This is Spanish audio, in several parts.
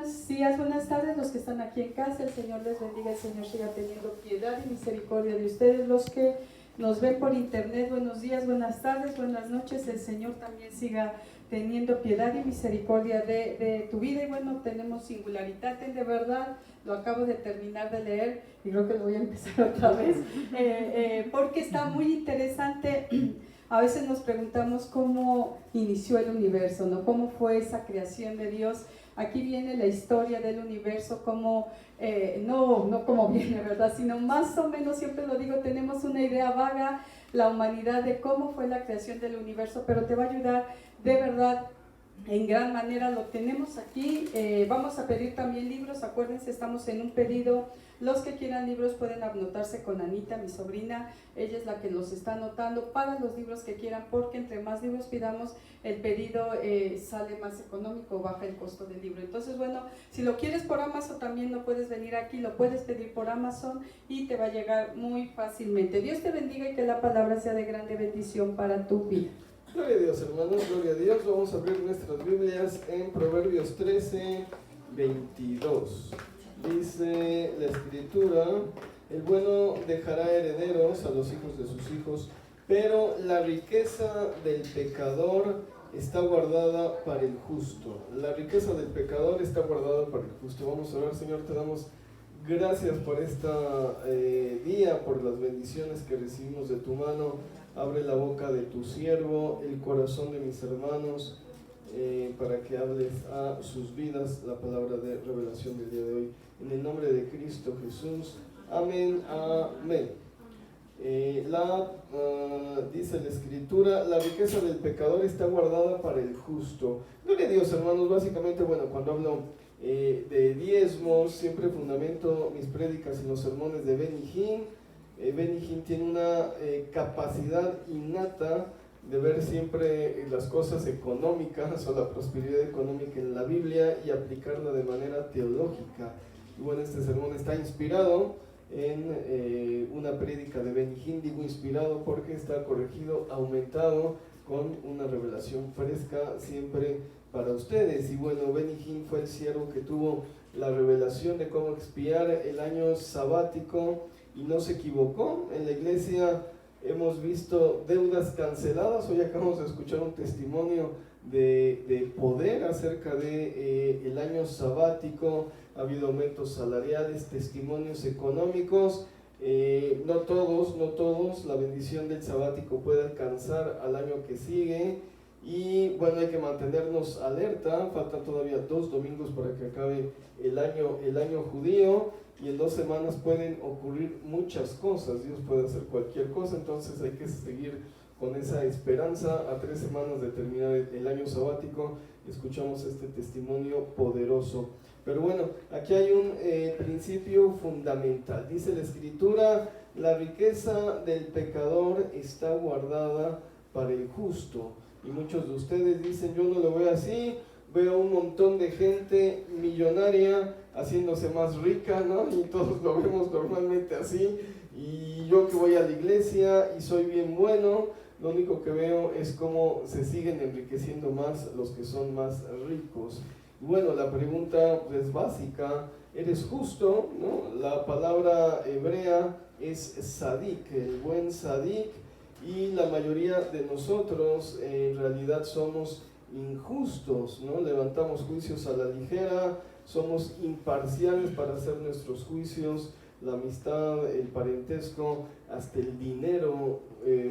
buenos días, buenas tardes, los que están aquí en casa, el Señor les bendiga, el Señor siga teniendo piedad y misericordia de ustedes, los que nos ven por internet, buenos días, buenas tardes, buenas noches, el Señor también siga teniendo piedad y misericordia de tu vida. Y bueno, tenemos Singularitate, de verdad, lo acabo de terminar de leer y creo que lo voy a empezar otra vez, porque está muy interesante. A veces nos preguntamos cómo inició el universo, ¿no? ¿Cómo fue esa creación de Dios? Aquí viene la historia del universo, como, no como viene, ¿verdad? Sino más o menos, siempre lo digo, tenemos una idea vaga, la humanidad, de cómo fue la creación del universo, pero te va a ayudar de verdad en gran manera. Lo tenemos aquí. Vamos a pedir también libros, acuérdense, estamos en un pedido. Los que quieran libros pueden anotarse con Anita, mi sobrina, ella es la que los está anotando para los libros que quieran, porque entre más libros pidamos, el pedido sale más económico, baja el costo del libro. Entonces, bueno, si lo quieres por Amazon también lo puedes venir aquí, lo puedes pedir por Amazon y te va a llegar muy fácilmente. Dios te bendiga y que la palabra sea de grande bendición para tu vida. Gloria a Dios, hermanos, gloria a Dios. Vamos a abrir nuestras Biblias en Proverbios 13, 22. Dice la Escritura: el bueno dejará herederos a los hijos de sus hijos, pero la riqueza del pecador está guardada para el justo. La riqueza del pecador está guardada para el justo. Vamos a orar. Señor, te damos gracias por este día, por las bendiciones que recibimos de tu mano. Abre la boca de tu siervo, el corazón de mis hermanos, para que hables a sus vidas la palabra de revelación del día de hoy. En el nombre de Cristo Jesús. Amén, amén. Dice la Escritura: la riqueza del pecador está guardada para el justo. Gloria a Dios, hermanos. Básicamente, bueno, cuando hablo de diezmos, siempre fundamento mis prédicas en los sermones de Benny Hinn. Benny Hinn tiene una capacidad innata de ver siempre las cosas económicas o la prosperidad económica en la Biblia y aplicarla de manera teológica. Y bueno, este sermón está inspirado en una prédica de Benny Hinn. Digo inspirado porque está corregido, aumentado, con una revelación fresca siempre para ustedes. Y bueno, Benny Hinn fue el siervo que tuvo la revelación de cómo expiar el año sabático y no se equivocó. En la iglesia hemos visto deudas canceladas. Hoy acabamos de escuchar un testimonio de poder acerca de el año sabático. Ha habido aumentos salariales, testimonios económicos. No todos la bendición del sabático puede alcanzar al año que sigue. Y bueno, hay que mantenernos alerta. Faltan todavía 2 domingos para que acabe el año judío, y en 2 semanas pueden ocurrir muchas cosas. Dios puede hacer cualquier cosa, entonces hay que seguir con esa esperanza. A 3 semanas de terminar el año sabático, escuchamos este testimonio poderoso. Pero bueno, aquí hay un principio fundamental. Dice la Escritura: la riqueza del pecador está guardada para el justo. Y muchos de ustedes dicen: yo no lo veo así, veo un montón de gente millonaria haciéndose más rica, ¿no? Y todos lo vemos normalmente así, y yo que voy a la iglesia y soy bien bueno, lo único que veo es cómo se siguen enriqueciendo más los que son más ricos. Bueno, la pregunta es básica: ¿eres justo? ¿No? La palabra hebrea es sadik, el buen sadik, y la mayoría de nosotros en realidad somos injustos, ¿no? Levantamos juicios a la ligera, somos imparciales para hacer nuestros juicios. La amistad, el parentesco, hasta el dinero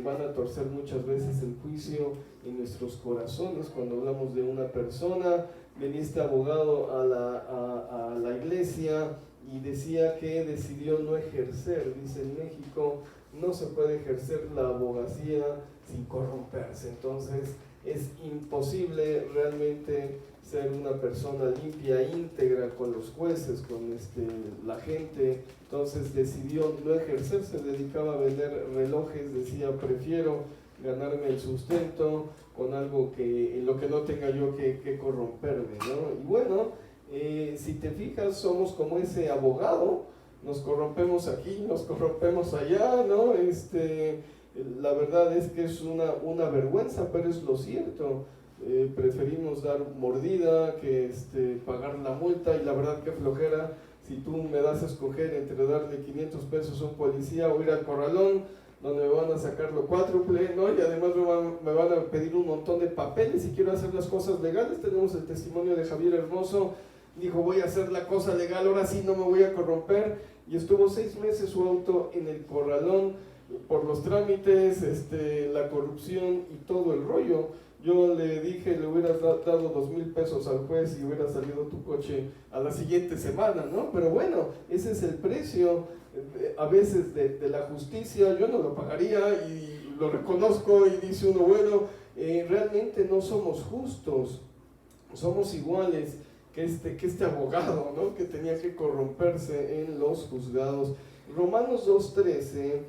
van a torcer muchas veces el juicio en nuestros corazones. Cuando hablamos de una persona, venía este abogado a la iglesia y decía que decidió no ejercer. Dice: en México no se puede ejercer la abogacía sin corromperse. Entonces es imposible realmente ser una persona limpia, íntegra con los jueces, con la gente. Entonces decidió no ejercer, se dedicaba a vender relojes. Decía: prefiero ganarme el sustento con algo en lo que no tenga yo que corromperme, ¿no? Y bueno, si te fijas, somos como ese abogado. Nos corrompemos aquí, nos corrompemos allá, ¿no? La verdad es que es una vergüenza, pero es lo cierto. preferimos dar mordida que pagar la multa, y la verdad que flojera. Si tú me das a escoger entre darle 500 pesos a un policía o ir al corralón, donde me van a sacar lo cuádruple, ¿no? Y además me van a pedir un montón de papeles si quiero hacer las cosas legales. Tenemos el testimonio de Javier Hermoso, dijo: voy a hacer la cosa legal, ahora sí no me voy a corromper, y estuvo 6 meses su auto en el corralón por los trámites, la corrupción y todo el rollo. Yo le dije, le hubieras dado 2,000 pesos al juez y hubiera salido tu coche a la siguiente semana, ¿no? Pero bueno, ese es el precio a veces de la justicia. Yo no lo pagaría y lo reconozco, y dice uno, bueno, realmente no somos justos, somos iguales que este abogado, ¿no? Que tenía que corromperse en los juzgados. Romanos 2:13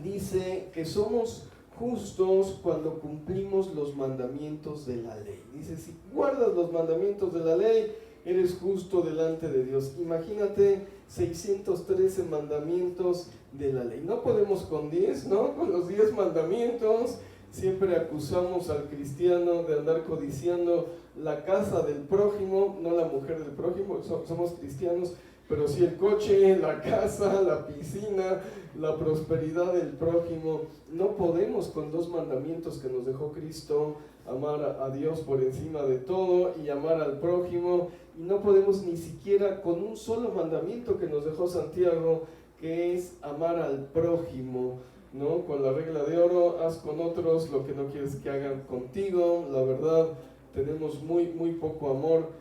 dice que somos justos cuando cumplimos los mandamientos de la ley. Dice, si guardas los mandamientos de la ley, eres justo delante de Dios. Imagínate 613 mandamientos de la ley. No podemos con 10, ¿no? Con los 10 mandamientos. Siempre acusamos al cristiano de andar codiciando la casa del prójimo, no la mujer del prójimo. Somos cristianos, pero sí el coche, la casa, la piscina, la prosperidad del prójimo. No podemos con 2 mandamientos que nos dejó Cristo, amar a Dios por encima de todo y amar al prójimo, y no podemos ni siquiera con un solo mandamiento que nos dejó Santiago, que es amar al prójimo, ¿no? Con la regla de oro: haz con otros lo que no quieres que hagan contigo. La verdad, tenemos muy poco amor,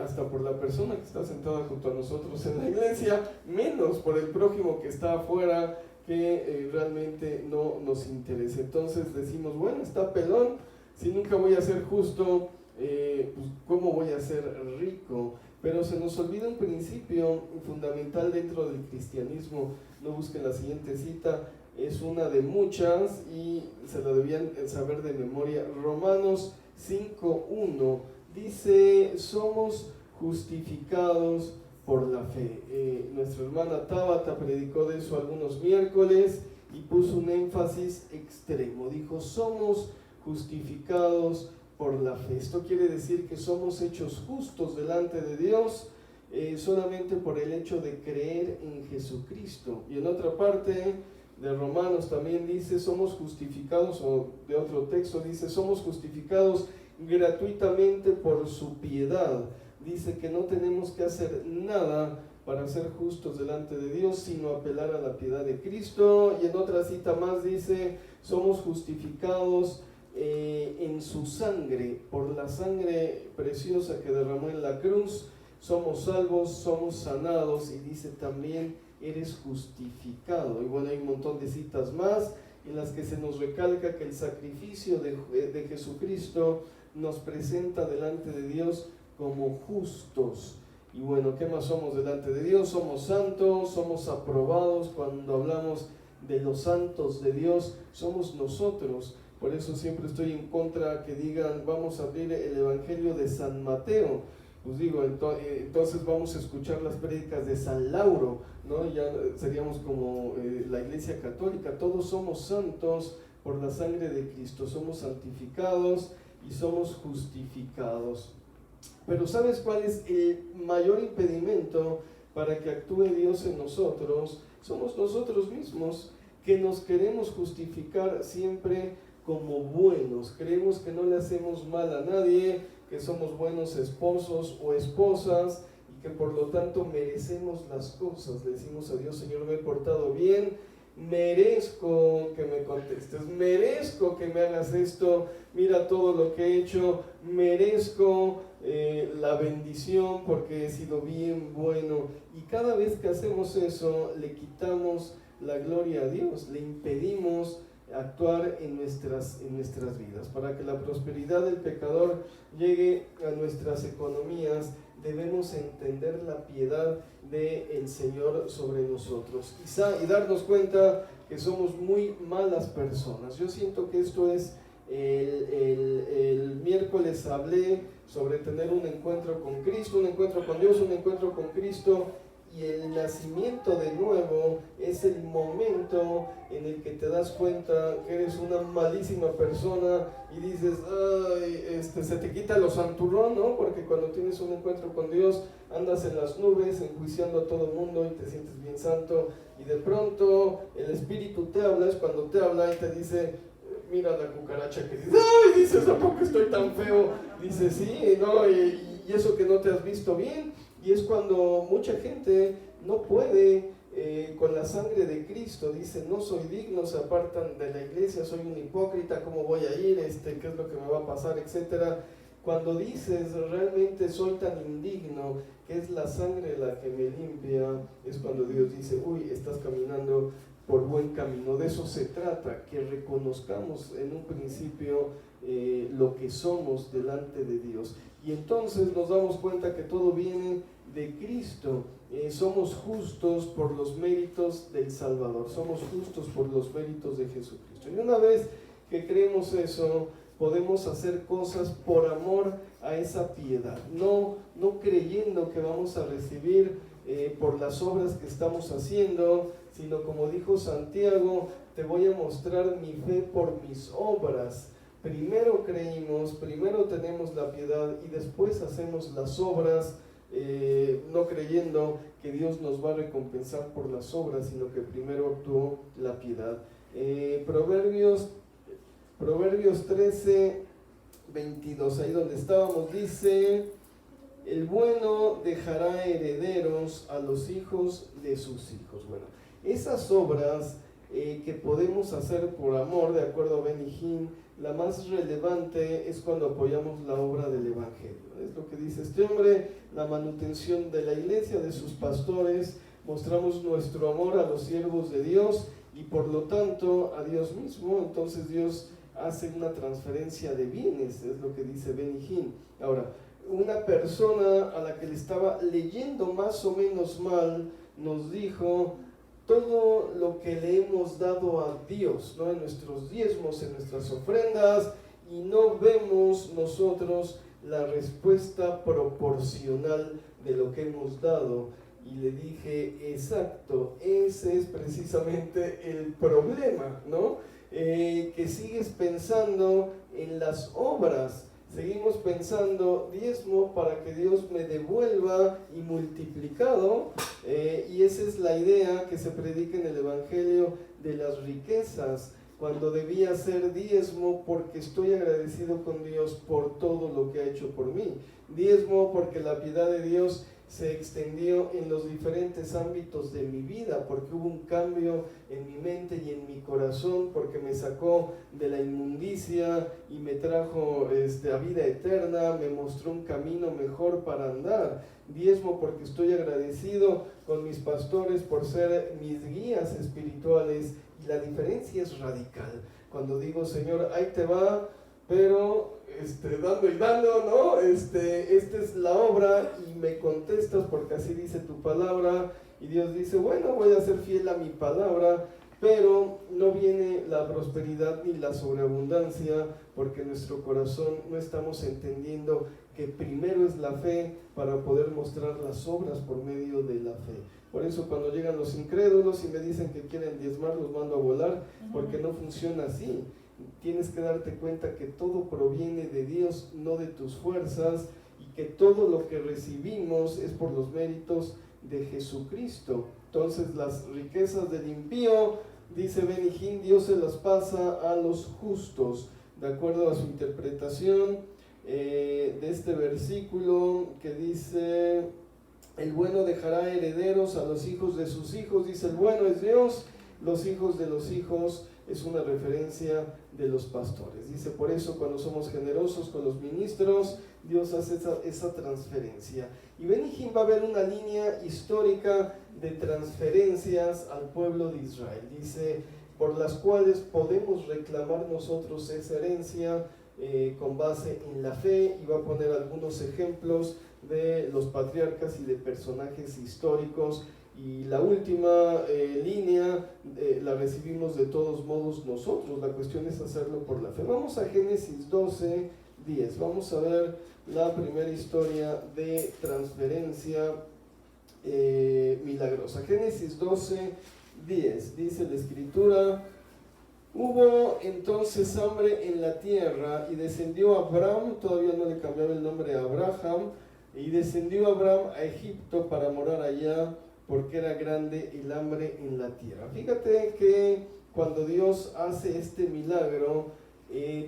hasta por la persona que está sentada junto a nosotros en la iglesia, menos por el prójimo que está afuera, que realmente no nos interesa. Entonces decimos, bueno, está pelón, si nunca voy a ser justo, pues ¿cómo voy a ser rico? Pero se nos olvida un principio fundamental dentro del cristianismo. No busquen la siguiente cita, es una de muchas y se la debían saber de memoria. Romanos 5:1 dice: somos justificados por la fe. Nuestra hermana Tabata predicó de eso algunos miércoles y puso un énfasis extremo. Dijo: somos justificados por la fe. Esto quiere decir que somos hechos justos delante de Dios solamente por el hecho de creer en Jesucristo. Y en otra parte de Romanos también dice: somos justificados, o de otro texto dice: somos justificados gratuitamente por su piedad. Dice que no tenemos que hacer nada para ser justos delante de Dios, sino apelar a la piedad de Cristo. Y en otra cita más dice: somos justificados en su sangre, por la sangre preciosa que derramó en la cruz. Somos salvos, somos sanados, y dice también: eres justificado. Y bueno, hay un montón de citas más en las que se nos recalca que el sacrificio de Jesucristo nos presenta delante de Dios como justos. Y bueno, ¿qué más somos delante de Dios? Somos santos, somos aprobados. Cuando hablamos de los santos de Dios, somos nosotros. Por eso siempre estoy en contra que digan: vamos a abrir el Evangelio de San Mateo. Pues digo, entonces vamos a escuchar las prédicas de San Lauro, ¿no? Ya seríamos como la Iglesia Católica. Todos somos santos por la sangre de Cristo, somos santificados y somos justificados. Pero ¿sabes cuál es el mayor impedimento para que actúe Dios en nosotros? Somos nosotros mismos, que nos queremos justificar siempre como buenos. Creemos que no le hacemos mal a nadie, que somos buenos esposos o esposas, y que por lo tanto merecemos las cosas. Le decimos a Dios: Señor, me he portado bien, merezco que me contestes, merezco que me hagas esto, mira todo lo que he hecho, merezco la bendición porque he sido bien bueno. Y cada vez que hacemos eso, le quitamos la gloria a Dios, le impedimos actuar en nuestras vidas. Para que la prosperidad del pecador llegue a nuestras economías, debemos entender la piedad del Señor sobre nosotros y darnos cuenta que somos muy malas personas. Yo siento que esto es el miércoles hablé sobre tener un encuentro con Cristo, un encuentro con Dios, un encuentro con Cristo, y el nacimiento de nuevo es el momento en el que te das cuenta que eres una malísima persona y dices, ay, se te quita lo santurrón, ¿no? Porque cuando tienes un encuentro con Dios andas en las nubes enjuiciando a todo el mundo y te sientes bien santo, y de pronto el Espíritu te habla, es cuando te habla y te dice, mira la cucaracha que dice, ay, dices, ¿a poco estoy tan feo? Dice, sí, ¿no? Y eso que no te has visto bien. Y es cuando mucha gente no puede con la sangre de Cristo, dice, no soy digno, se apartan de la iglesia, soy un hipócrita, ¿cómo voy a ir? ¿Qué es lo que me va a pasar? Etcétera. Cuando dices, realmente soy tan indigno, que es la sangre la que me limpia, es cuando Dios dice, uy, estás caminando por buen camino. De eso se trata, que reconozcamos en un principio lo que somos delante de Dios. Y entonces nos damos cuenta que todo viene de Cristo. Somos justos por los méritos del Salvador, somos justos por los méritos de Jesucristo. Y una vez que creemos eso, podemos hacer cosas por amor a esa piedad, no creyendo que vamos a recibir por las obras que estamos haciendo, sino como dijo Santiago, te voy a mostrar mi fe por mis obras. Primero creímos, primero tenemos la piedad y después hacemos las obras, no creyendo que Dios nos va a recompensar por las obras, sino que primero actuó la piedad. Proverbios 13, 22, ahí donde estábamos, dice, el bueno dejará herederos a los hijos de sus hijos. Bueno, esas obras que podemos hacer por amor, de acuerdo a Benny Hinn, la más relevante es cuando apoyamos la obra del Evangelio. Es lo que dice este hombre, la manutención de la iglesia, de sus pastores, mostramos nuestro amor a los siervos de Dios y por lo tanto a Dios mismo. Entonces Dios hace una transferencia de bienes, es lo que dice Benny Hinn. Ahora, una persona a la que le estaba leyendo más o menos mal nos dijo, todo lo que le hemos dado a Dios, ¿no? En nuestros diezmos, en nuestras ofrendas, y no vemos nosotros la respuesta proporcional de lo que hemos dado. Y le dije, exacto, ese es precisamente el problema, ¿no? Que sigues pensando en las obras, seguimos pensando diezmo para que Dios me devuelva y multiplicado, y esa es la idea que se predica en el Evangelio de las riquezas, cuando debía ser diezmo porque estoy agradecido con Dios por todo lo que ha hecho por mí, diezmo porque la piedad de Dios se extendió en los diferentes ámbitos de mi vida, porque hubo un cambio en mi mente y en mi corazón, porque me sacó de la inmundicia y me trajo a vida eterna, me mostró un camino mejor para andar. Diezmo porque estoy agradecido con mis pastores por ser mis guías espirituales, y la diferencia es radical. Cuando digo, Señor, ahí te va, pero dando y dando, ¿no? Esta es la obra y me contestas porque así dice tu palabra, y Dios dice, bueno, voy a ser fiel a mi palabra, pero no viene la prosperidad ni la sobreabundancia porque en nuestro corazón no estamos entendiendo que primero es la fe para poder mostrar las obras por medio de la fe. Por eso cuando llegan los incrédulos y me dicen que quieren diezmar, los mando a volar, porque no funciona así. Tienes que darte cuenta que todo proviene de Dios, no de tus fuerzas, y que todo lo que recibimos es por los méritos de Jesucristo. Entonces las riquezas del impío, dice Benny Hinn, Dios se las pasa a los justos, de acuerdo a su interpretación de este versículo que dice, el bueno dejará herederos a los hijos de sus hijos. Dice, el bueno es Dios, los hijos de los hijos es una referencia de los pastores. Dice, por eso cuando somos generosos con los ministros, Dios hace esa transferencia. Y Benny Hinn va a ver una línea histórica de transferencias al pueblo de Israel. Dice, por las cuales podemos reclamar nosotros esa herencia con base en la fe, y va a poner algunos ejemplos de los patriarcas y de personajes históricos. Y la última línea la recibimos de todos modos nosotros, la cuestión es hacerlo por la fe. Vamos a Génesis 12, 10, vamos a ver la primera historia de transferencia milagrosa. Génesis 12:10 dice la escritura: hubo entonces hambre en la tierra y descendió Abraham, todavía no le cambiaba el nombre a Abraham, y descendió Abraham a Egipto para morar allá, porque era grande el hambre en la tierra. Fíjate que cuando Dios hace este milagro,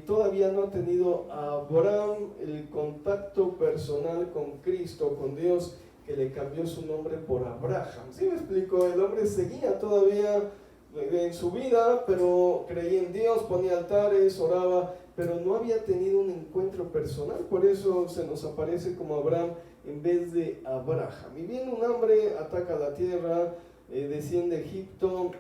todavía no ha tenido a Abraham el contacto personal con Cristo, con Dios, que le cambió su nombre por Abraham. ¿Sí me explico? El hombre seguía todavía en su vida, pero creía en Dios, ponía altares, oraba, pero no había tenido un encuentro personal. Por eso se nos aparece como Abraham en vez de Abraham. Y viene un hambre, ataca la tierra, desciende a Egipto.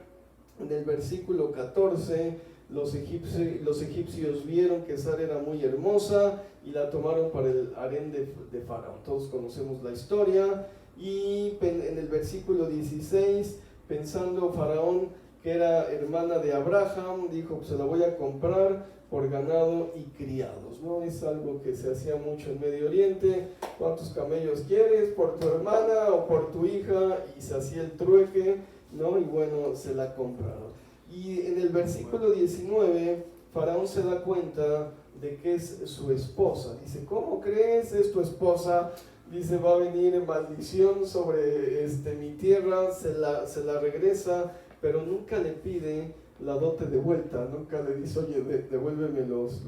En el versículo 14, los egipcios vieron que Sara era muy hermosa y la tomaron para el harén de Faraón. Todos conocemos la historia. Y en el versículo 16, pensando Faraón que era hermana de Abraham, dijo: pues se la voy a comprar por ganado y criados, ¿no? Es algo que se hacía mucho en Medio Oriente. ¿Cuántos camellos quieres? ¿Por tu hermana o por tu hija? Y se hacía el trueque, ¿no? Y bueno, se la compraron. Y en el versículo 19, Faraón se da cuenta de que es su esposa. Dice: ¿cómo crees? Es tu esposa. Dice: va a venir maldición sobre mi tierra. Se la regresa, pero nunca le pide la dote de vuelta. Nunca le dice: oye, devuélveme los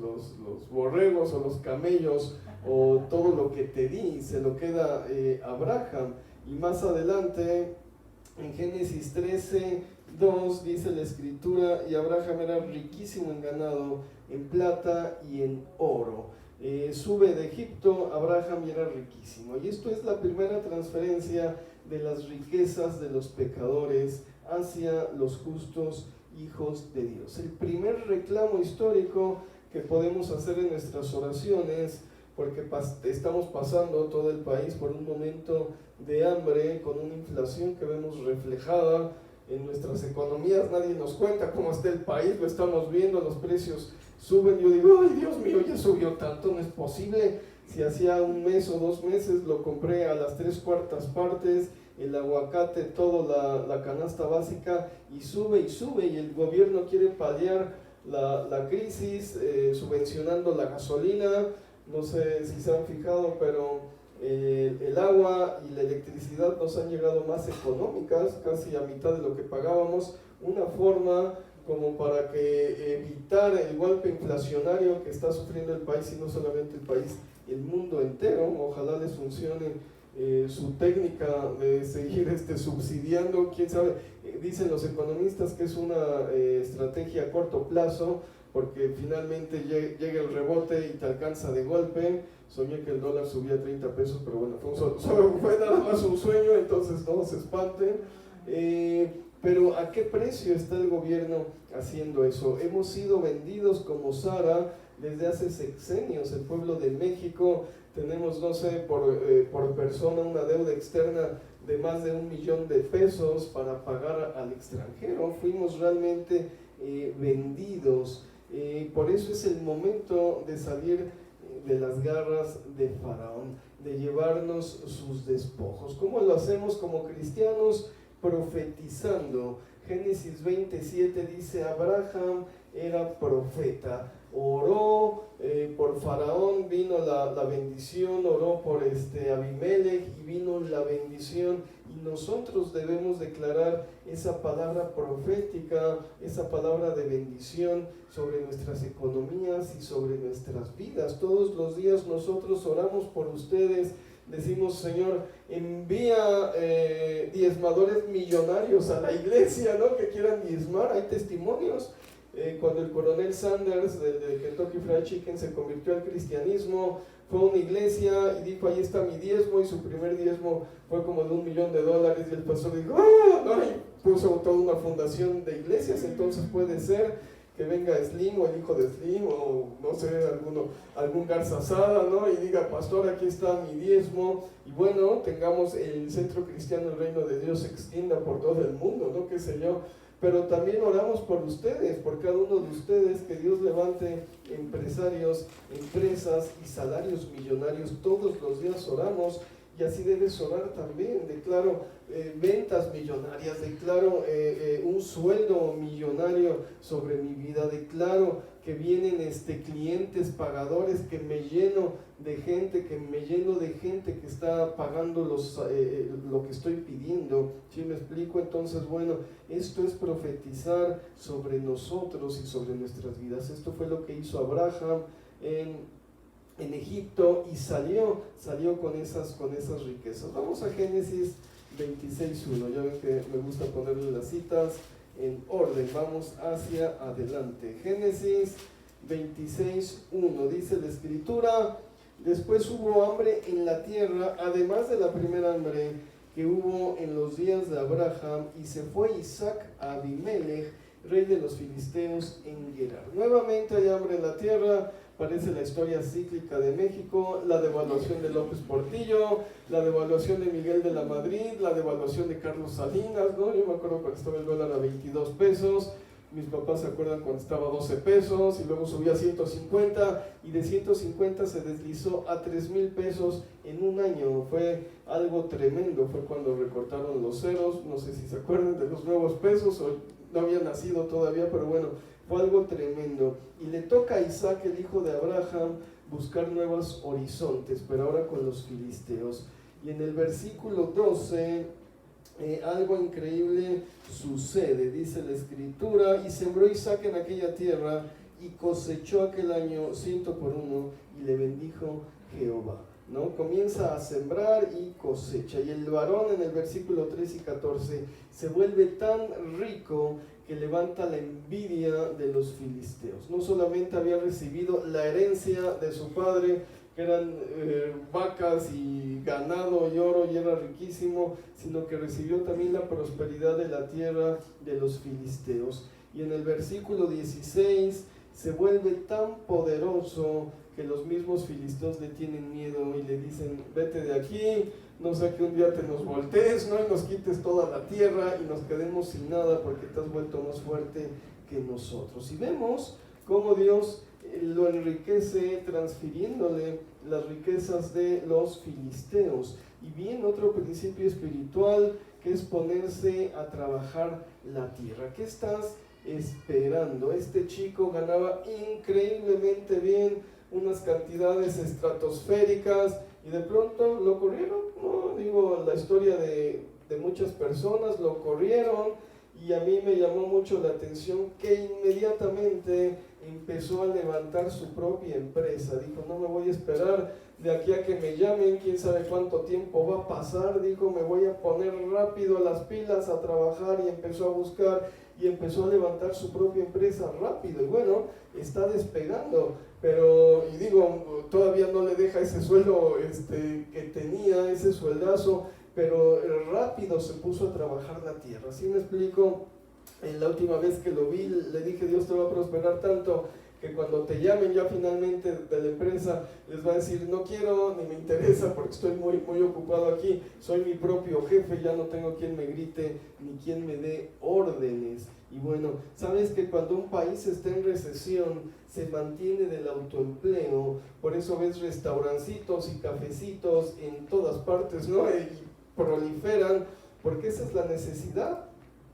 borregos o los camellos o todo lo que te di. Se lo queda Abraham. Y más adelante, en Génesis 13:2, dice la escritura: y Abraham era riquísimo en ganado, en plata y en oro. Sube de Egipto Abraham y era riquísimo. Y esto es la primera transferencia de las riquezas de los pecadores hacia los justos hijos de Dios. El primer reclamo histórico que podemos hacer en nuestras oraciones, porque estamos pasando todo el país por un momento de hambre, con una inflación que vemos reflejada en nuestras economías. Nadie nos cuenta cómo está el país, lo estamos viendo, los precios suben. Yo digo: ay, Dios mío, ya subió tanto, no es posible. Si hacía un mes o 2 meses lo compré a las 3/4 partes, el aguacate, toda la canasta básica, y sube, y el gobierno quiere paliar la crisis subvencionando la gasolina. No sé si se han fijado, pero el agua y la electricidad nos han llegado más económicas, casi a mitad de lo que pagábamos. Una forma como para que evitar el golpe inflacionario que está sufriendo el país, y no solamente el país, el mundo entero. Ojalá les funcione su técnica de seguir subsidiando. Quién sabe, dicen los economistas que es una estrategia a corto plazo, porque finalmente llega el rebote y te alcanza de golpe. Soñé que el dólar subía a 30 pesos, pero bueno, fue nada más un sueño, entonces no se espanten. Pero ¿a qué precio está el gobierno haciendo eso? Hemos sido vendidos como Sara desde hace sexenios. El pueblo de México tenemos, no sé, por persona una deuda externa de más de 1 millón de pesos para pagar al extranjero. Fuimos realmente vendidos. Por eso es el momento de salir de las garras de Faraón, de llevarnos sus despojos. ¿Cómo lo hacemos como cristianos? Profetizando. Génesis 27 dice: Abraham era profeta, oró por Faraón, vino la bendición, oró por Abimelech y vino la bendición. Y nosotros debemos declarar esa palabra profética, esa palabra de bendición sobre nuestras economías y sobre nuestras vidas. Todos los días nosotros oramos por ustedes. Decimos: Señor, envía diezmadores millonarios a la iglesia, ¿no? Que quieran diezmar. Hay testimonios. Cuando el coronel Sanders de Kentucky Fried Chicken se convirtió al cristianismo, fue a una iglesia y dijo: ahí está mi diezmo, y su primer diezmo fue como de $1 millón, y el pastor dijo: ¡ah! No, y puso toda una fundación de iglesias. Entonces puede ser que venga Slim o el hijo de Slim, o no sé, algún Garza Sada, ¿no? Y diga: pastor, aquí está mi diezmo. Y bueno, tengamos el centro cristiano, el reino de Dios se extienda por todo el mundo, ¿no? Qué sé yo. Pero también oramos por ustedes, por cada uno de ustedes, que Dios levante empresarios, empresas y salarios millonarios. Todos los días oramos. y así debes orar también. Declaro ventas millonarias, declaro un sueldo millonario sobre mi vida, declaro que vienen clientes pagadores, que me lleno de gente, que está pagando lo que estoy pidiendo. ¿Sí me explico? Entonces, bueno, esto es profetizar sobre nosotros y sobre nuestras vidas. Esto fue lo que hizo Abraham en Egipto y salió con esas riquezas. Vamos a Génesis 26:1. Ya ven que me gusta ponerle las citas en orden, vamos hacia adelante. Génesis 26:1 dice la escritura: después hubo hambre en la tierra, además de la primera hambre que hubo en los días de Abraham, y se fue Isaac a Abimelech, rey de los filisteos, en Gerar. Nuevamente hay hambre en la tierra. Parece la historia cíclica de México, la devaluación de López Portillo, la devaluación de Miguel de la Madrid, la devaluación de Carlos Salinas, ¿no? Yo me acuerdo cuando estaba el dólar a 22 pesos, mis papás se acuerdan cuando estaba a 12 pesos, y luego subía a 150, y de 150 se deslizó a 3,000 pesos en un año. Fue algo tremendo, fue cuando recortaron los ceros, no sé si se acuerdan de los nuevos pesos, o no había nacido todavía, pero bueno, fue algo tremendo. Y le toca a Isaac, el hijo de Abraham, buscar nuevos horizontes, pero ahora con los filisteos. Y en el versículo 12, algo increíble sucede, dice la escritura: y sembró Isaac en aquella tierra, y cosechó aquel año 100 por 1, y le bendijo Jehová. ¿No? Comienza a sembrar y cosecha. Y el varón, en el versículo 13 y 14, se vuelve tan rico que levanta la envidia de los filisteos. No solamente había recibido la herencia de su padre, que eran vacas y ganado y oro, y era riquísimo, sino que recibió también la prosperidad de la tierra de los filisteos. Y en el versículo 16 se vuelve tan poderoso que los mismos filisteos le tienen miedo y le dicen: vete de aquí, no sea que un día te nos voltees, ¿no? Y nos quites toda la tierra y nos quedemos sin nada, porque te has vuelto más fuerte que nosotros. Y vemos cómo Dios lo enriquece transfiriéndole las riquezas de los filisteos. Y bien, otro principio espiritual, que es ponerse a trabajar la tierra. ¿Qué estás esperando? Este chico ganaba increíblemente bien, unas cantidades estratosféricas, y de pronto lo corrieron, ¿no? Digo, la historia de muchas personas, lo corrieron, y a mí me llamó mucho la atención que inmediatamente empezó a levantar su propia empresa. Dijo: no me voy a esperar de aquí a que me llamen, quién sabe cuánto tiempo va a pasar. Dijo: me voy a poner rápido las pilas a trabajar, y empezó a buscar y empezó a levantar su propia empresa rápido, y bueno, está despegando, pero, y digo, todavía no le deja ese sueldo que tenía, ese sueldazo, pero rápido se puso a trabajar la tierra. ¿Sí me explico? La última vez que lo vi, le dije: Dios te va a prosperar tanto que cuando te llamen ya finalmente de la empresa, les va a decir: no quiero ni me interesa, porque estoy muy, muy ocupado aquí, soy mi propio jefe, ya no tengo quien me grite ni quien me dé órdenes. Y bueno, sabes que cuando un país está en recesión, se mantiene del autoempleo. Por eso ves restaurancitos y cafecitos en todas partes, ¿no? Y proliferan, porque esa es la necesidad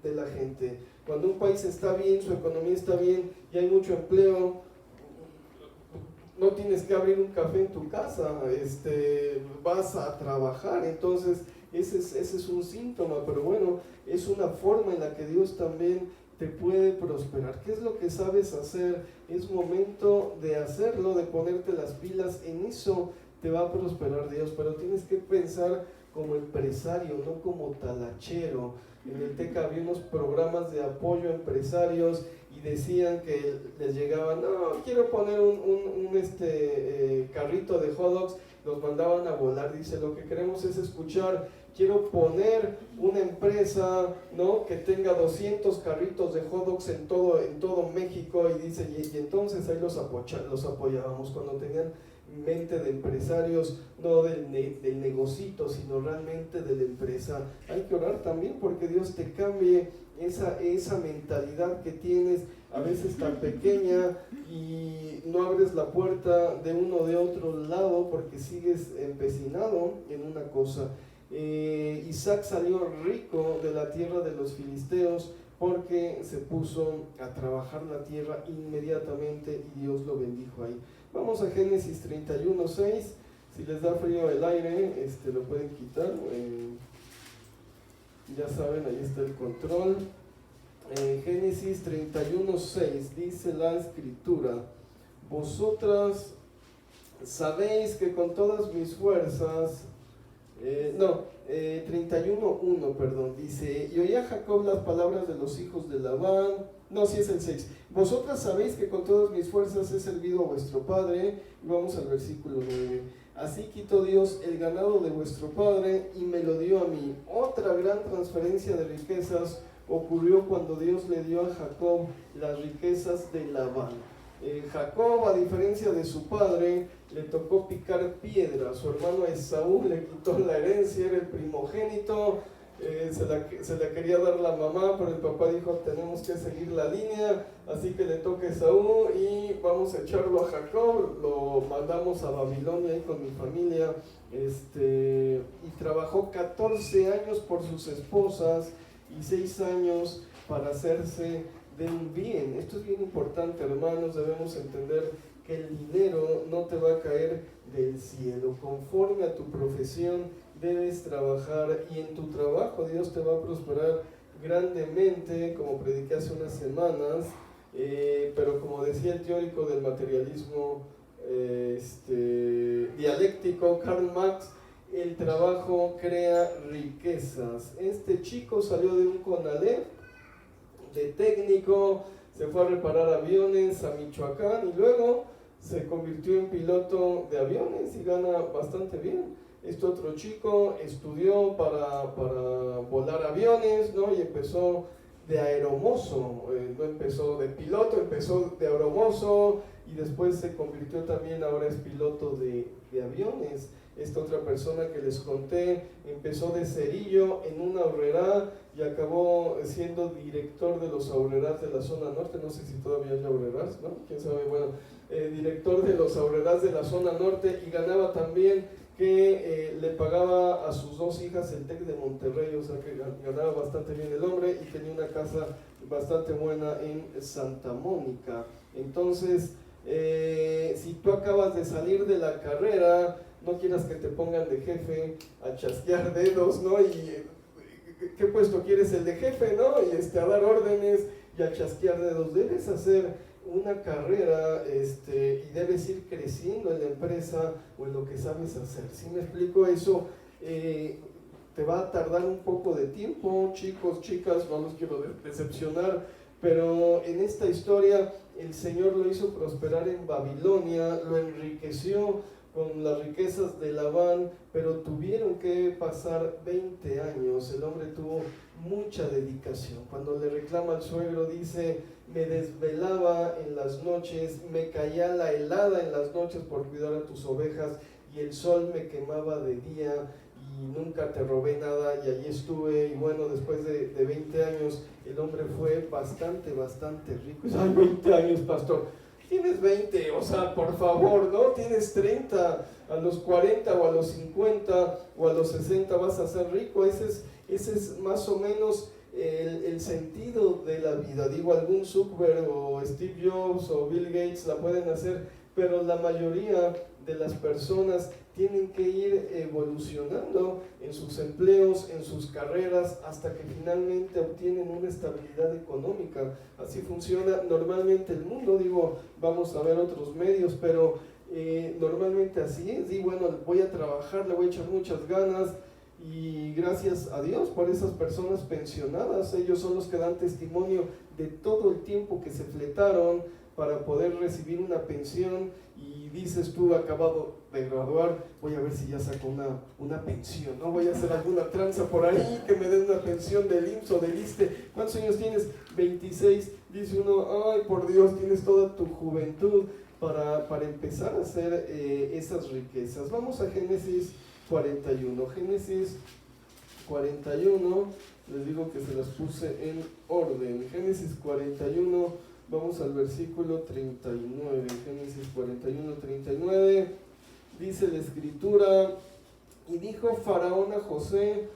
de la gente. Cuando un país está bien, su economía está bien y hay mucho empleo, no tienes que abrir un café en tu casa, vas a trabajar. Entonces ese es un síntoma, pero bueno, es una forma en la que Dios también te puede prosperar. ¿Qué es lo que sabes hacer? Es momento de hacerlo, de ponerte las pilas. En eso te va a prosperar Dios, pero tienes que pensar como empresario, no como talachero. En el TECA había unos programas de apoyo a empresarios y decían que les llegaban: no, quiero poner un carrito de hot dogs, los mandaban a volar. Dice: lo que queremos es escuchar, quiero poner una empresa, ¿no?, que tenga 200 carritos de hot dogs en todo México. Y dice, y entonces ahí los apoyábamos cuando tenían mente de empresarios, no del negocito, sino realmente de la empresa. Hay que orar también porque Dios te cambie esa mentalidad que tienes. a veces tan pequeña, y no abres la puerta de uno o de otro lado porque sigues empecinado en una cosa. Isaac salió rico de la tierra de los filisteos porque se puso a trabajar la tierra inmediatamente y Dios lo bendijo ahí. Vamos a Génesis 31:6. Si les da frío el aire, lo pueden quitar. Ya saben, ahí está el control. Génesis 31:6 dice la escritura: vosotras sabéis que con todas mis fuerzas, 31:1, perdón, dice: y oía Jacob las palabras de los hijos de Labán. No, sí es el 6. Vosotras sabéis que con todas mis fuerzas he servido a vuestro padre. Y vamos al versículo 9. Así quitó Dios el ganado de vuestro padre y me lo dio a mí. Otra gran transferencia de riquezas ocurrió cuando Dios le dio a Jacob las riquezas de Labán. Jacob, a diferencia de su padre, le tocó picar piedra. Su hermano Esaú le quitó la herencia, era el primogénito. Se la quería dar la mamá, pero el papá dijo: tenemos que seguir la línea, así que le toca a Esaú y vamos a echarlo a Jacob. Lo mandamos a Babilonia ahí con mi familia, y trabajó 14 años por sus esposas y 6 años para hacerse de un bien. Esto es bien importante, hermanos. Debemos entender que el dinero no te va a caer del cielo. Conforme a tu profesión debes trabajar, y en tu trabajo Dios te va a prosperar grandemente, como prediqué hace unas semanas. Pero como decía el teórico del materialismo dialéctico Karl Marx, el trabajo crea riquezas. Este chico salió de un CONALEP de técnico, se fue a reparar aviones a Michoacán y luego se convirtió en piloto de aviones y gana bastante bien. Este otro chico estudió para volar aviones, ¿no? Y empezó de aeromozo, no empezó de piloto, empezó de aeromozo y después se convirtió también, ahora es piloto de aviones. Esta otra persona que les conté empezó de cerillo en una aurrera y acabó siendo director de los aurreras de la zona norte. No sé si todavía hay aurreras, ¿no? Quién sabe. Bueno, director de los aurreras de la zona norte, y ganaba también que le pagaba a sus 2 hijas el TEC de Monterrey, o sea que ganaba bastante bien el hombre y tenía una casa bastante buena en Santa Mónica. Entonces, si tú acabas de salir de la carrera, no quieras que te pongan de jefe a chasquear dedos, ¿no? Y ¿qué puesto quieres? El de jefe, ¿no? Y a dar órdenes y a chasquear dedos. Debes hacer una carrera, y debes ir creciendo en la empresa o en lo que sabes hacer. ¿Sí me explico? Eso te va a tardar un poco de tiempo, chicos, chicas, no los quiero decepcionar, pero en esta historia el Señor lo hizo prosperar en Babilonia, lo enriqueció con las riquezas de Labán, pero tuvieron que pasar 20 años. El hombre tuvo mucha dedicación. Cuando le reclama al suegro, dice: me desvelaba en las noches, me caía la helada en las noches por cuidar a tus ovejas, y el sol me quemaba de día, y nunca te robé nada, y allí estuve. Y bueno, después de 20 años, el hombre fue bastante rico. ¡Ay, 20 años, pastor! Tienes 20, o sea, por favor, ¿no? Tienes 30, a los 40 o a los 50 o a los 60 vas a ser rico. Ese es más o menos el sentido de la vida. Digo, algún Zuckerberg o Steve Jobs o Bill Gates la pueden hacer, pero la mayoría de las personas tienen que ir evolucionando en sus empleos, en sus carreras, hasta que finalmente obtienen una estabilidad económica. Así funciona normalmente el mundo. Digo, vamos a ver otros medios, pero normalmente así es. Y bueno, voy a trabajar, le voy a echar muchas ganas, y gracias a Dios por esas personas pensionadas. Ellos son los que dan testimonio de todo el tiempo que se fletaron para poder recibir una pensión. Y dices tú, acabado de graduar, voy a ver si ya saco una pensión, ¿no? Voy a hacer alguna tranza por ahí que me den una pensión del IMSS o del ISSSTE. ¿Cuántos años tienes? 26. Dice uno: ay, por Dios, tienes toda tu juventud para empezar a hacer esas riquezas. Vamos a Génesis 41. Génesis 41, les digo que se las puse en orden. Génesis 41, Vamos al versículo 39, Génesis 41, 39. Dice la escritura: y dijo Faraón a José,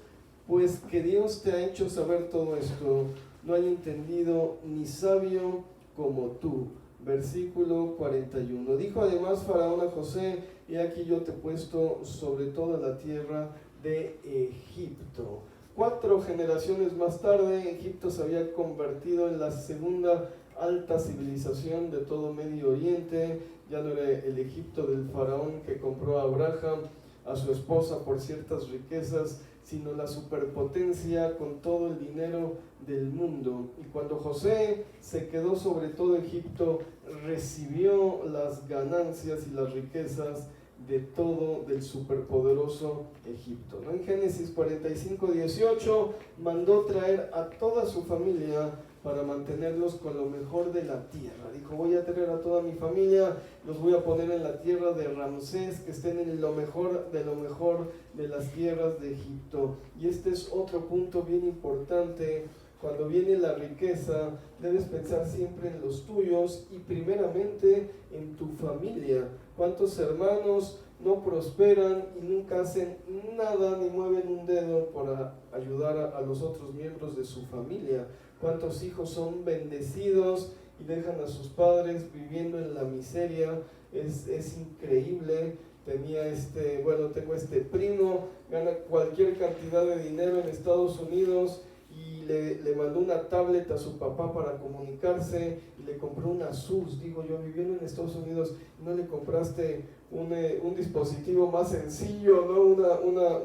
pues que Dios te ha hecho saber todo esto, no hay entendido ni sabio como tú. Versículo 41. Dijo además Faraón a José: he aquí yo te he puesto sobre toda la tierra de Egipto. 4 generaciones más tarde, Egipto se había convertido en la segunda alta civilización de todo Medio Oriente. Ya no era el Egipto del faraón que compró a Abraham, a su esposa, por ciertas riquezas, sino la superpotencia con todo el dinero del mundo. Y cuando José se quedó sobre todo Egipto, recibió las ganancias y las riquezas de todo del superpoderoso Egipto, ¿no? En Génesis 45, 18 mandó traer a toda su familia para mantenerlos con lo mejor de la tierra. Dijo: voy a traer a toda mi familia, los voy a poner en la tierra de Ramsés, que estén en lo mejor de las tierras de Egipto. Y este es otro punto bien importante. Cuando viene la riqueza, debes pensar siempre en los tuyos y primeramente en tu familia. ¿Cuántos hermanos no prosperan y nunca hacen nada ni mueven un dedo para ayudar a los otros miembros de su familia? ¿Cuántos hijos son bendecidos y dejan a sus padres viviendo en la miseria? Es increíble. Tengo este primo, gana cualquier cantidad de dinero en Estados Unidos y le mandó una tablet a su papá para comunicarse y le compró una Asus. Digo yo, viviendo en Estados Unidos, ¿no le compraste un dispositivo más sencillo, no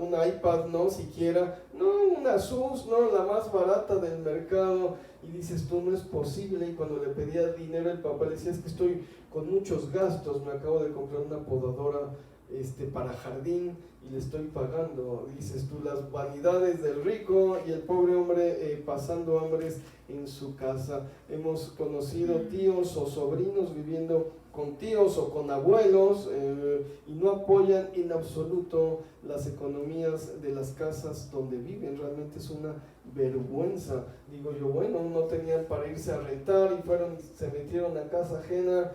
una iPad, no siquiera, no una Asus, no la más barata del mercado? Y dices tú, no es posible. Y cuando le pedía dinero, el papá le decía: es que estoy con muchos gastos, me acabo de comprar una podadora para jardín y le estoy pagando. Dices tú, las vanidades del rico y el pobre hombre pasando hambres en su casa. Hemos conocido tíos o sobrinos viviendo con tíos o con abuelos y no apoyan en absoluto las economías de las casas donde viven. Realmente es una vergüenza. Digo yo, bueno, no tenían para irse a rentar y se metieron a casa ajena.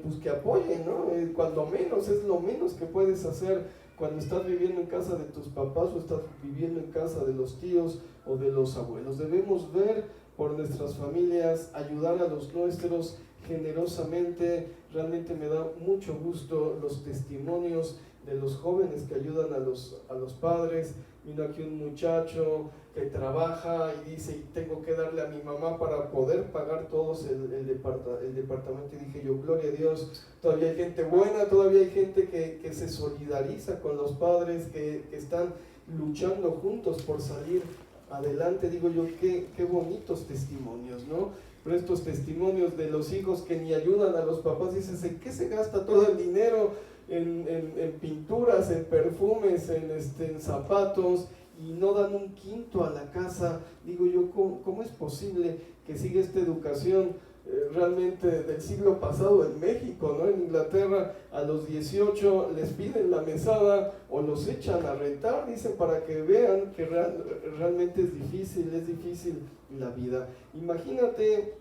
Pues que apoyen, ¿no? Cuando menos, es lo menos que puedes hacer cuando estás viviendo en casa de tus papás o estás viviendo en casa de los tíos o de los abuelos. Debemos ver por nuestras familias, ayudar a los nuestros generosamente. Realmente me da mucho gusto los testimonios de los jóvenes que ayudan a los padres. Vino aquí un muchacho que trabaja y dice: tengo que darle a mi mamá para poder pagar todos el departamento. Y dije yo, gloria a Dios, todavía hay gente buena, todavía hay gente que se solidariza con los padres, que están luchando juntos por salir adelante. Digo yo, qué bonitos testimonios, ¿no? Pero estos testimonios de los hijos que ni ayudan a los papás, dices: ¿en qué se gasta todo el dinero? En pinturas, en perfumes, en zapatos, y no dan un quinto a la casa. Digo yo, ¿cómo es posible que siga esta educación realmente del siglo pasado en México, ¿no? En Inglaterra a los 18 les piden la mesada o los echan a rentar, dicen, para que vean que realmente es difícil la vida. Imagínate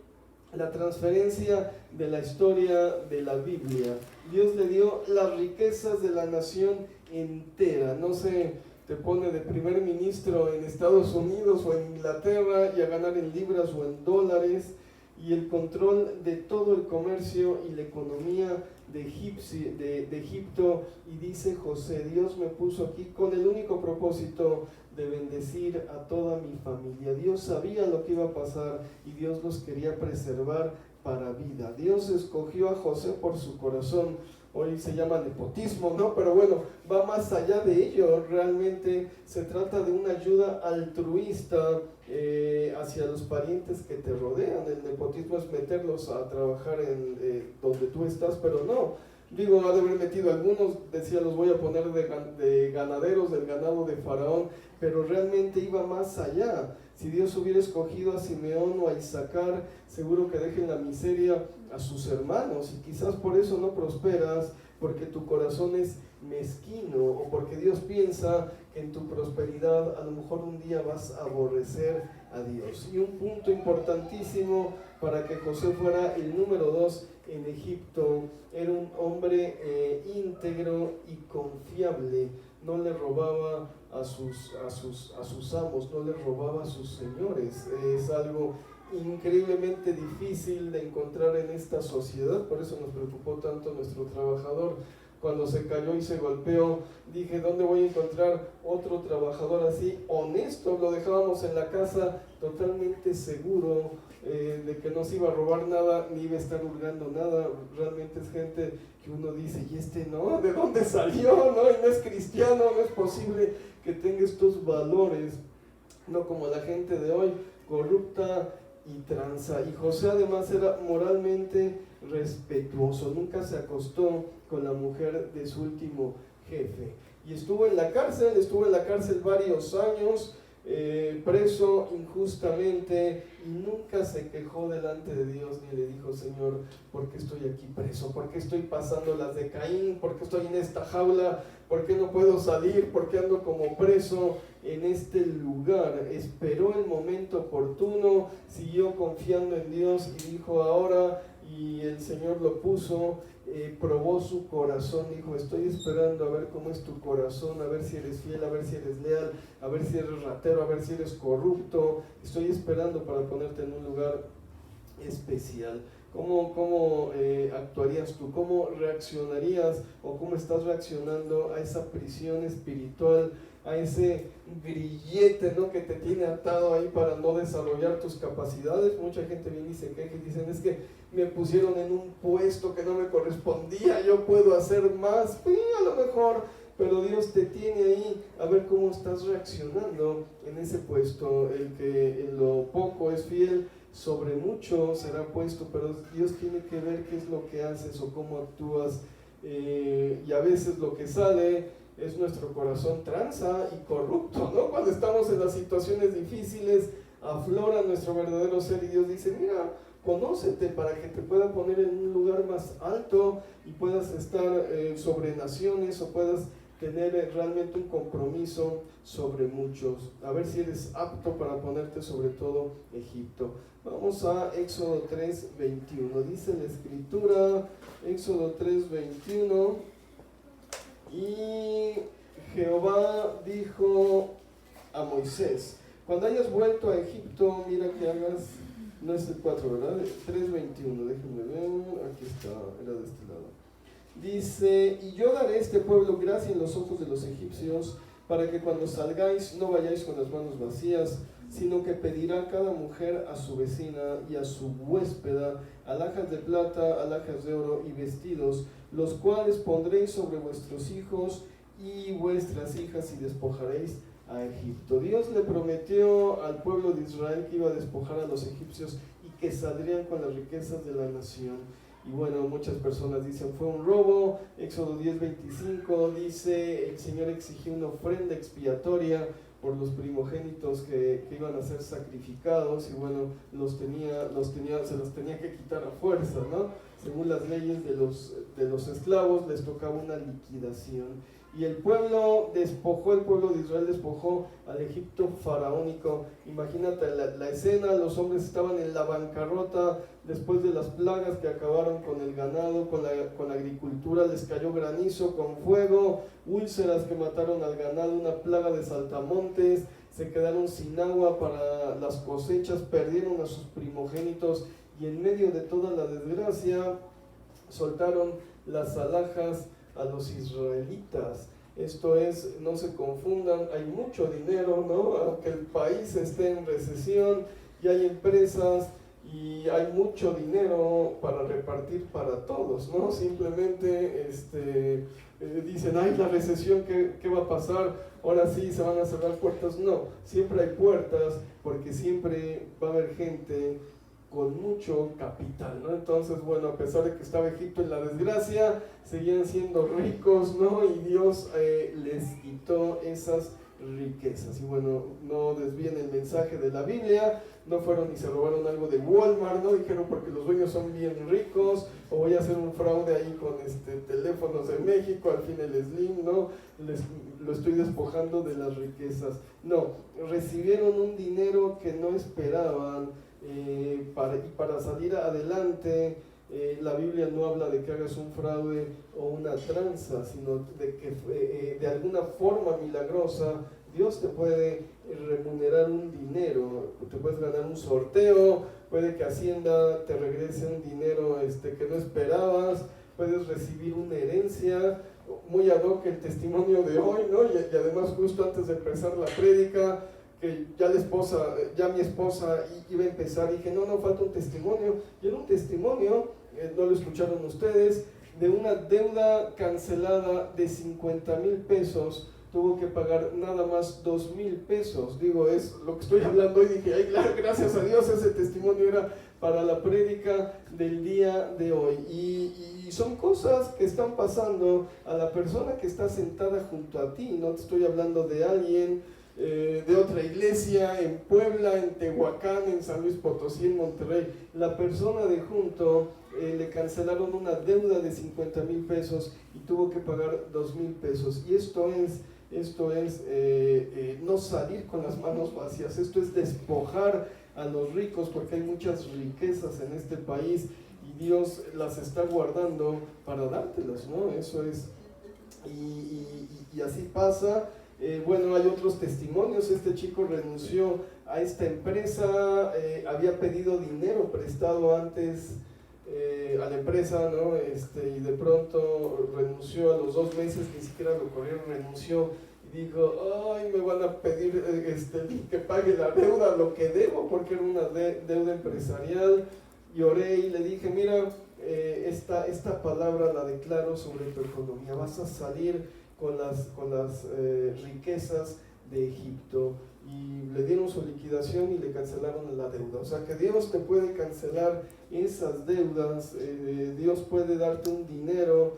la transferencia de la historia de la Biblia. Dios le dio las riquezas de la nación entera. No se te pone de primer ministro en Estados Unidos o en Inglaterra y a ganar en libras o en dólares, y el control de todo el comercio y la economía de Egipto. Y dice José: Dios me puso aquí con el único propósito de bendecir a toda mi familia. Dios sabía lo que iba a pasar y Dios los quería preservar para vida. Dios escogió a José por su corazón. Hoy se llama nepotismo, ¿no? Pero bueno, va más allá de ello. Realmente se trata de una ayuda altruista hacia los parientes que te rodean. El nepotismo es meterlos a trabajar en donde tú estás, pero no. Digo, ha de haber metido algunos, decía, los voy a poner de ganaderos del ganado de Faraón, pero realmente iba más allá. Si Dios hubiera escogido a Simeón o a Isaacar, seguro que dejen la miseria a sus hermanos, y quizás por eso no prosperas, porque tu corazón es mezquino, o porque Dios piensa que en tu prosperidad a lo mejor un día vas a aborrecer a Dios. Y un punto importantísimo para que José fuera el número 2 en Egipto: era un hombre íntegro y confiable. No le robaba a sus amos, no le robaba a sus señores. Es algo increíblemente difícil de encontrar en esta sociedad. Por eso nos preocupó tanto nuestro trabajador cuando se cayó y se golpeó. Dije, ¿dónde voy a encontrar otro trabajador así? Honesto, lo dejábamos en la casa totalmente seguro de que no se iba a robar nada, ni iba a estar hurgando nada. Realmente es gente que uno dice, ¿y este no? ¿De dónde salió? ¿No? Y no es cristiano, no es posible que tenga estos valores, no como la gente de hoy, corrupta y tranza. Y José además era moralmente respetuoso, nunca se acostó con la mujer de su último jefe. Y estuvo en la cárcel varios años, preso injustamente, y nunca se quejó delante de Dios ni le dijo, Señor, ¿por qué estoy aquí preso? ¿Por qué estoy pasando las de Caín? ¿Por qué estoy en esta jaula? ¿Por qué no puedo salir? ¿Por qué ando como preso en este lugar? Esperó el momento oportuno, siguió confiando en Dios y dijo ahora, y el Señor lo puso, probó su corazón, dijo, estoy esperando a ver cómo es tu corazón, a ver si eres fiel, a ver si eres leal, a ver si eres ratero, a ver si eres corrupto. Estoy esperando para ponerte en un lugar especial. ¿Cómo actuarías tú? ¿Cómo reaccionarías o cómo estás reaccionando a esa prisión espiritual, a ese grillete, ¿no?, que te tiene atado ahí para no desarrollar tus capacidades? Mucha gente viene y se queja y dicen, es que me pusieron en un puesto que no me correspondía, yo puedo hacer más. Pues a lo mejor, pero Dios te tiene ahí a ver cómo estás reaccionando en ese puesto. El que en lo poco es fiel, sobre mucho será puesto, pero Dios tiene que ver qué es lo que haces o cómo actúas, y a veces lo que sale es nuestro corazón tranza y corrupto, ¿no? Cuando estamos en las situaciones difíciles, aflora nuestro verdadero ser y Dios dice, mira, conócete para que te pueda poner en un lugar más alto y puedas estar sobre naciones, o puedas tener realmente un compromiso sobre muchos. A ver si eres apto para ponerte sobre todo Egipto. Vamos a Éxodo 3:21. Dice la escritura, Éxodo 3:21, y Jehová dijo a Moisés, cuando hayas vuelto a Egipto, mira que hagas, no es el 4, ¿verdad? 3:21, déjenme ver, aquí está, era de este lado. Dice, y yo daré a este pueblo gracia en los ojos de los egipcios, para que cuando salgáis no vayáis con las manos vacías, sino que pedirá cada mujer a su vecina y a su huéspeda alhajas de plata, alhajas de oro y vestidos, los cuales pondréis sobre vuestros hijos y vuestras hijas y despojaréis a Egipto. Dios le prometió al pueblo de Israel que iba a despojar a los egipcios y que saldrían con las riquezas de la nación. Y bueno, muchas personas dicen fue un robo. Éxodo 10:25 dice, el Señor exigió una ofrenda expiatoria por los primogénitos que iban a ser sacrificados, y bueno, se los tenía que quitar a fuerza, ¿no? Según las leyes de los esclavos, les tocaba una liquidación. Y el pueblo de Israel despojó al Egipto faraónico. Imagínate la escena, los hombres estaban en la bancarrota después de las plagas que acabaron con el ganado, con la agricultura. Les cayó granizo con fuego, úlceras que mataron al ganado, una plaga de saltamontes, se quedaron sin agua para las cosechas, perdieron a sus primogénitos, y en medio de toda la desgracia soltaron las alhajas a los israelitas. Esto es, no se confundan, hay mucho dinero, ¿no? Aunque el país esté en recesión y hay empresas y hay mucho dinero para repartir para todos, ¿no? Simplemente dicen, ay, la recesión, ¿qué va a pasar? Ahora sí se van a cerrar puertas. No, siempre hay puertas, porque siempre va a haber gente con mucho capital, ¿no? Entonces, bueno, a pesar de que estaba Egipto en la desgracia, seguían siendo ricos, ¿no? Y Dios les quitó esas riquezas. Y bueno, no desvíen el mensaje de la Biblia, no fueron y se robaron algo de Walmart, no dijeron porque los dueños son bien ricos, o voy a hacer un fraude ahí con teléfonos de México, al fin el Slim, no, lo estoy despojando de las riquezas. No, recibieron un dinero que no esperaban, para salir adelante. La Biblia no habla de que hagas un fraude o una tranza, sino de que de alguna forma milagrosa Dios te puede remunerar un dinero, te puedes ganar un sorteo, puede que Hacienda te regrese un dinero que no esperabas, puedes recibir una herencia. Muy ad hoc el testimonio de hoy, ¿no? Y además justo antes de empezar la prédica, que ya mi esposa iba a empezar, dije, no, falta un testimonio, y era un testimonio, no lo escucharon ustedes, de una deuda cancelada de 50,000 pesos, tuvo que pagar nada más 2,000 pesos, digo, es lo que estoy hablando hoy, dije, ay, gracias a Dios, ese testimonio era para la prédica del día de hoy, y son cosas que están pasando a la persona que está sentada junto a ti, no te estoy hablando de alguien de otra iglesia, en Puebla, en Tehuacán, en San Luis Potosí, en Monterrey. La persona de junto le cancelaron una deuda de 50,000 pesos y tuvo que pagar 2,000 pesos. Y esto es no salir con las manos vacías, esto es despojar a los ricos, porque hay muchas riquezas en este país y Dios las está guardando para dártelas, ¿no? Eso es, y así pasa. Bueno, hay otros testimonios. Este chico renunció a esta empresa, había pedido dinero prestado antes a la empresa, ¿no? Y de pronto renunció a los 2 meses, ni siquiera lo corrieron, renunció y dijo, ay, me van a pedir que pague la deuda, lo que debo, porque era una deuda empresarial. Y oré y le dije, mira, esta palabra la declaro sobre tu economía, vas a salir con las riquezas de Egipto. Y le dieron su liquidación y le cancelaron la deuda. O sea que Dios te puede cancelar esas deudas, Dios puede darte un dinero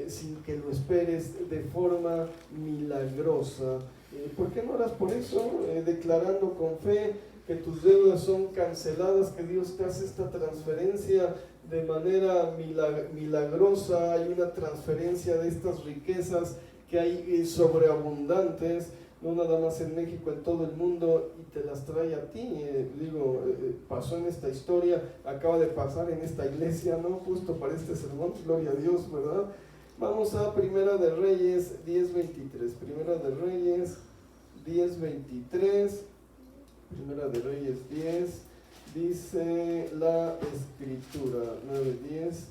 sin que lo esperes, de forma milagrosa. ¿Por qué no oras por eso? Declarando con fe que tus deudas son canceladas, que Dios te hace esta transferencia de manera milagrosa. Hay una transferencia de estas riquezas que hay sobreabundantes, no nada más en México, en todo el mundo, y te las trae a ti. Pasó en esta historia, acaba de pasar en esta iglesia, ¿no? Justo para este sermón, gloria a Dios, ¿verdad? Vamos a Primera de Reyes 10:23, Primera de Reyes 10:23, Primera de Reyes 10, dice la escritura, 9:10,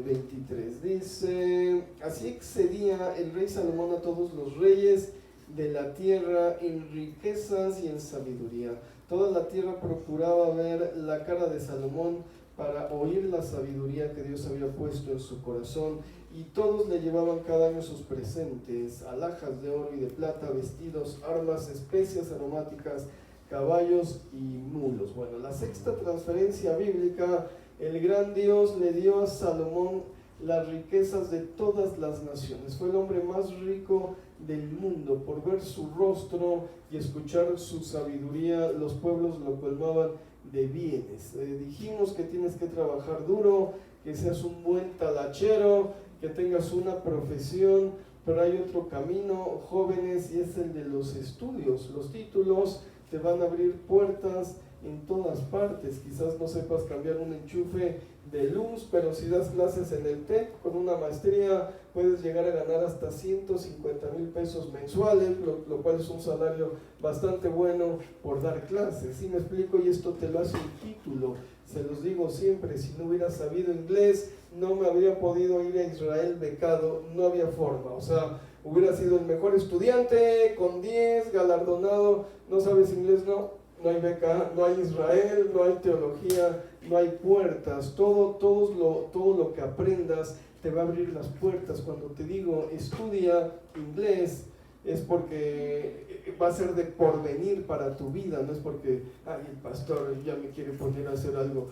23, dice, así excedía el rey Salomón a todos los reyes de la tierra en riquezas y en sabiduría. Toda la tierra procuraba ver la cara de Salomón para oír la sabiduría que Dios había puesto en su corazón, y todos le llevaban cada año sus presentes, alhajas de oro y de plata, vestidos, armas, especias aromáticas, caballos y mulos. Bueno, la sexta transferencia bíblica, el gran Dios le dio a Salomón las riquezas de todas las naciones. Fue el hombre más rico del mundo. Por ver su rostro y escuchar su sabiduría, los pueblos lo colmaban de bienes. Dijimos que tienes que trabajar duro, que seas un buen talachero, que tengas una profesión, pero hay otro camino, jóvenes, y es el de los estudios. Los títulos te van a abrir puertas en todas partes. Quizás no sepas cambiar un enchufe de luz, pero si das clases en el TEC con una maestría, puedes llegar a ganar hasta 150,000 pesos mensuales, lo cual es un salario bastante bueno por dar clases. ¿Sí me explico? Y esto te lo hace un título. Se los digo siempre, si no hubiera sabido inglés, no me habría podido ir a Israel becado, no había forma. O sea, hubiera sido el mejor estudiante, con 10, galardonado. No sabes inglés, no hay beca, no hay Israel, no hay teología, no hay puertas. Todo lo que aprendas te va a abrir las puertas. Cuando te digo estudia inglés, es porque va a ser de porvenir para tu vida, no es porque, ay, el pastor ya me quiere poner a hacer algo.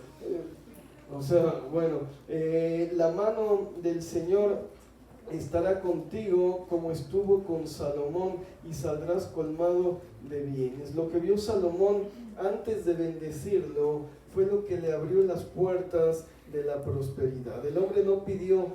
O sea, bueno, la mano del Señor estará contigo como estuvo con Salomón y saldrás colmado de bienes. Lo que vio Salomón antes de bendecirlo fue lo que le abrió las puertas de la prosperidad. El hombre no pidió